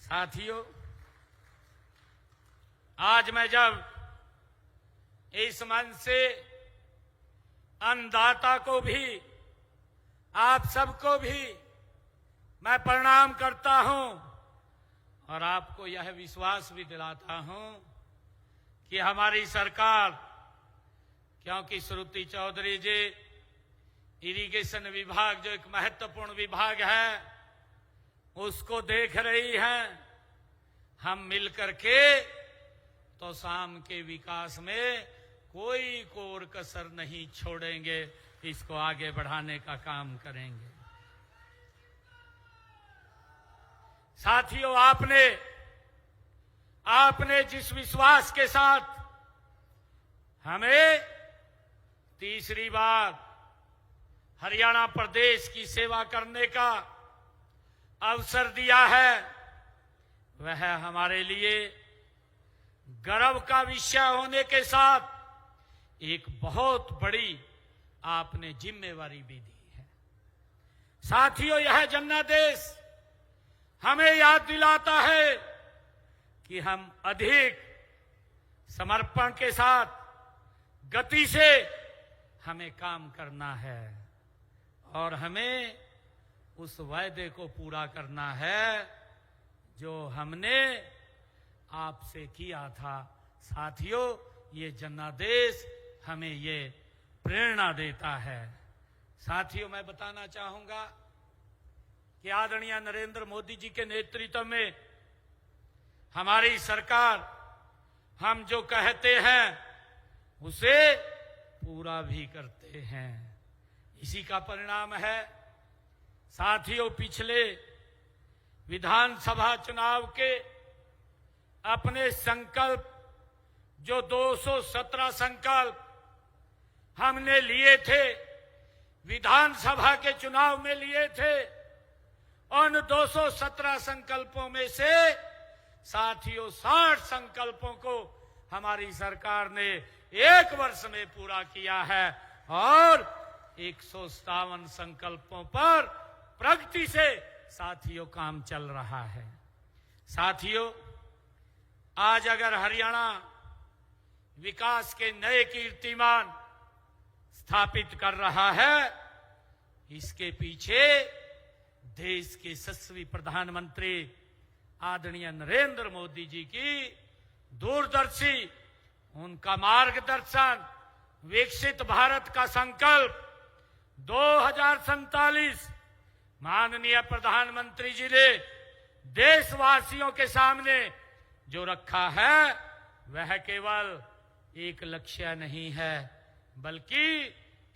साथियों, आज मैं जब इस मंच से अन्नदाता को भी, आप सबको भी मैं प्रणाम करता हूं और आपको यह विश्वास भी दिलाता हूं कि हमारी सरकार, क्योंकि श्रुति चौधरी जी इरिगेशन विभाग जो एक महत्वपूर्ण विभाग है उसको देख रही हैं, हम मिलकर के तो शाम के विकास में कोई कोर कसर नहीं छोड़ेंगे, इसको आगे बढ़ाने का काम करेंगे। साथियों, आपने जिस विश्वास के साथ हमें तीसरी बार हरियाणा प्रदेश की सेवा करने का अवसर दिया है, वह हमारे लिए गर्व का विषय होने के साथ एक बहुत बड़ी आपने जिम्मेवारी भी दी है। साथियों, यह जनादेश हमें याद दिलाता है कि हम अधिक समर्पण के साथ, गति से हमें काम करना है और हमें उस वायदे को पूरा करना है जो हमने आपसे किया था। साथियों, ये जनादेश हमें ये प्रेरणा देता है। साथियों, मैं बताना चाहूंगा कि आदरणीय नरेंद्र मोदी जी के नेतृत्व में हमारी सरकार, हम जो कहते हैं उसे पूरा भी करते हैं। इसी का परिणाम है साथियों, पिछले विधानसभा चुनाव के अपने संकल्प, जो 217 संकल्प हमने लिए थे, विधानसभा के चुनाव में लिए थे, उन 217 संकल्पों में से साथियों 60 संकल्पों को हमारी सरकार ने एक वर्ष में पूरा किया है और 157 संकल्पों पर प्रगति से साथियों काम चल रहा है। साथियों, आज अगर हरियाणा विकास के नए कीर्तिमान स्थापित कर रहा है, इसके पीछे देश के यशस्वी प्रधानमंत्री आदरणीय नरेंद्र मोदी जी की दूरदर्शी, उनका मार्गदर्शन, विकसित भारत का संकल्प 2047 माननीय प्रधानमंत्री जी ने देशवासियों के सामने जो रखा है, वह केवल एक लक्ष्य नहीं है बल्कि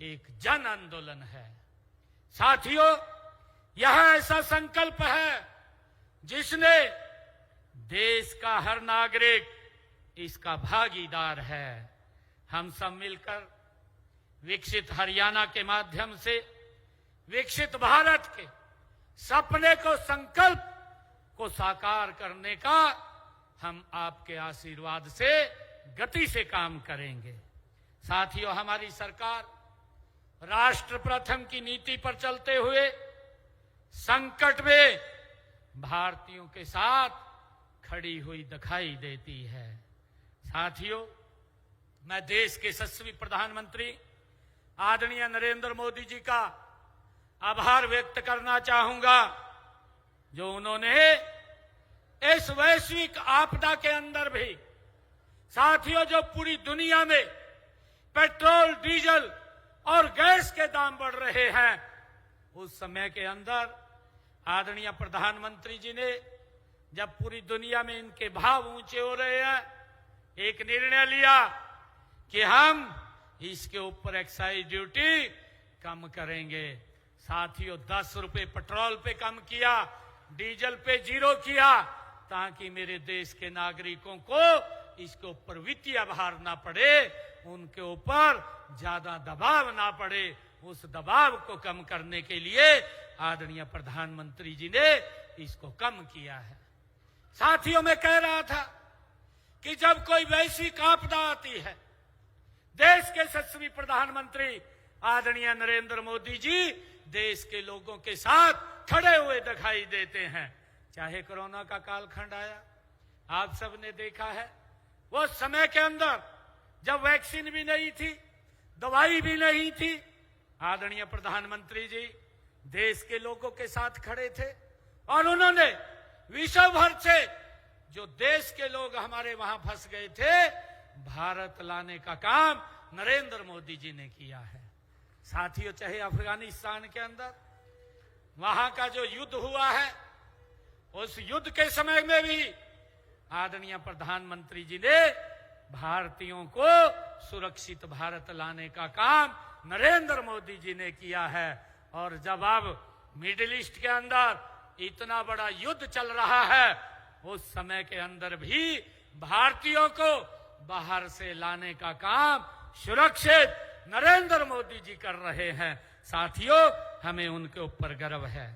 एक जन आंदोलन है। साथियों, यह ऐसा संकल्प है जिसने देश का हर नागरिक इसका भागीदार है। हम सब मिलकर विकसित हरियाणा के माध्यम से विकसित भारत के सपने को, संकल्प को साकार करने का हम आपके आशीर्वाद से, गति से काम करेंगे। साथियों, हमारी सरकार राष्ट्र प्रथम की नीति पर चलते हुए संकट में भारतीयों के साथ खड़ी हुई दिखाई देती है। साथियों, मैं देश के यशस्वी प्रधानमंत्री आदरणीय नरेंद्र मोदी जी का आभार व्यक्त करना चाहूंगा, जो उन्होंने इस वैश्विक आपदा के अंदर भी, साथियों, जो पूरी दुनिया में पेट्रोल, डीजल और गैस के दाम बढ़ रहे हैं, उस समय के अंदर आदरणीय प्रधानमंत्री जी ने, जब पूरी दुनिया में इनके भाव ऊंचे हो रहे हैं, एक निर्णय लिया कि हम इसके ऊपर एक्साइज ड्यूटी कम करेंगे। साथियों, 10 रुपए पेट्रोल पे कम किया, डीजल पे 0 किया, ताकि मेरे देश के नागरिकों को इसके ऊपर वित्तीय भार ना पड़े, उनके ऊपर ज्यादा दबाव ना पड़े। उस दबाव को कम करने के लिए आदरणीय प्रधानमंत्री जी ने इसको कम किया है। साथियों, मैं कह रहा था कि जब कोई वैश्विक आपदा आती है, देश के यशस्वी प्रधानमंत्री आदरणीय नरेंद्र मोदी जी देश के लोगों के साथ खड़े हुए दिखाई देते हैं। चाहे कोरोना का कालखंड आया, आप सबने देखा है वो समय के अंदर जब वैक्सीन भी नहीं थी, दवाई भी नहीं थी, आदरणीय प्रधानमंत्री जी देश के लोगों के साथ खड़े थे और उन्होंने विश्व भर से जो देश के लोग हमारे वहां फंस गए थे, भारत लाने का काम नरेंद्र मोदी जी ने किया है। साथियों, चाहे अफगानिस्तान के अंदर वहां का जो युद्ध हुआ है, उस युद्ध के समय में भी आदरणीय प्रधानमंत्री जी ने भारतीयों को सुरक्षित भारत लाने का काम नरेंद्र मोदी जी ने किया है। और जब अब मिडिल ईस्ट के अंदर इतना बड़ा युद्ध चल रहा है, उस समय के अंदर भी भारतीयों को बाहर से लाने का काम सुरक्षित नरेंद्र मोदी जी कर रहे हैं। साथियों, हमें उनके ऊपर गर्व है।